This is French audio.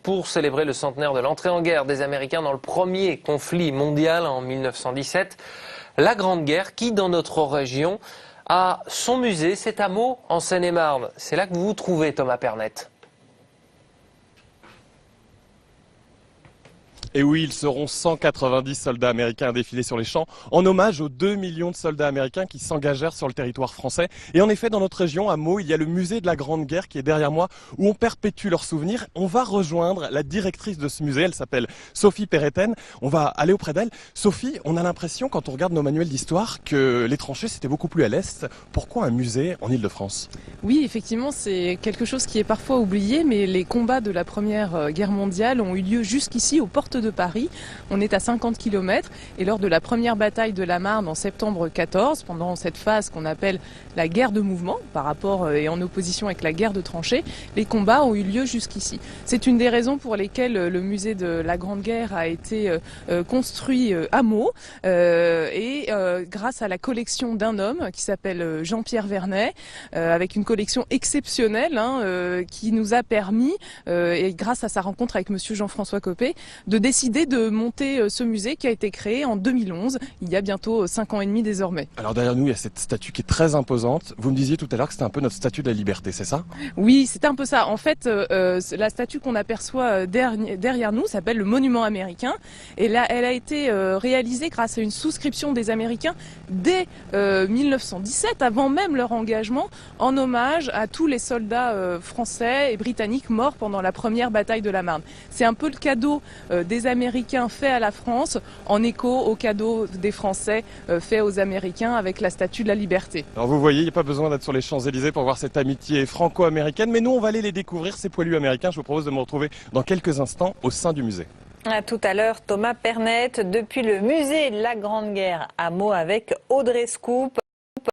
Pour célébrer le centenaire de l'entrée en guerre des Américains dans le premier conflit mondial en 1917. La Grande Guerre qui, dans notre région, a son musée, c'est à Meaux, en Seine-et-Marne. C'est là que vous vous trouvez, Thomas Pernet. Et oui, ils seront 190 soldats américains à défiler sur les champs en hommage aux 2 millions de soldats américains qui s'engagèrent sur le territoire français. Et en effet, dans notre région, à Meaux, il y a le musée de la Grande Guerre qui est derrière moi, où on perpétue leurs souvenirs. On va rejoindre la directrice de ce musée, elle s'appelle Sophie Perretten. On va aller auprès d'elle. Sophie, on a l'impression, quand on regarde nos manuels d'histoire, que les tranchées, c'était beaucoup plus à l'est. Pourquoi un musée en Île-de-France ? Oui, effectivement, c'est quelque chose qui est parfois oublié, mais les combats de la Première Guerre mondiale ont eu lieu jusqu'ici, aux portes de Paris. On est à 50 km et lors de la première bataille de la Marne en septembre 14, pendant cette phase qu'on appelle la guerre de mouvement, par rapport et en opposition avec la guerre de tranchées, les combats ont eu lieu jusqu'ici. C'est une des raisons pour lesquelles le musée de la Grande Guerre a été construit à Meaux et grâce à la collection d'un homme qui s'appelle Jean-Pierre Vernet, avec une collection exceptionnelle qui nous a permis, et grâce à sa rencontre avec monsieur Jean-François Copé, de décider de monter ce musée qui a été créé en 2011, il y a bientôt 5 ans et demi désormais. Alors derrière nous, il y a cette statue qui est très imposante. Vous me disiez tout à l'heure que c'était un peu notre statue de la liberté, c'est ça ? Oui, c'est un peu ça. En fait, la statue qu'on aperçoit derrière nous s'appelle le Monument américain. Et là, elle a été réalisée grâce à une souscription des Américains dès 1917, avant même leur engagement, en hommage à tous les soldats français et britanniques morts pendant la première bataille de la Marne. C'est un peu le cadeau des Américains fait à la France, en écho au cadeau des Français fait aux Américains avec la Statue de la Liberté. Alors vous voyez, il n'y a pas besoin d'être sur les Champs-Élysées pour voir cette amitié franco-américaine, mais nous on va aller les découvrir, ces poilus américains. Je vous propose de me retrouver dans quelques instants au sein du musée. À tout à l'heure, Thomas Pernet, depuis le musée de la Grande Guerre à Meaux avec Audrey Scoop.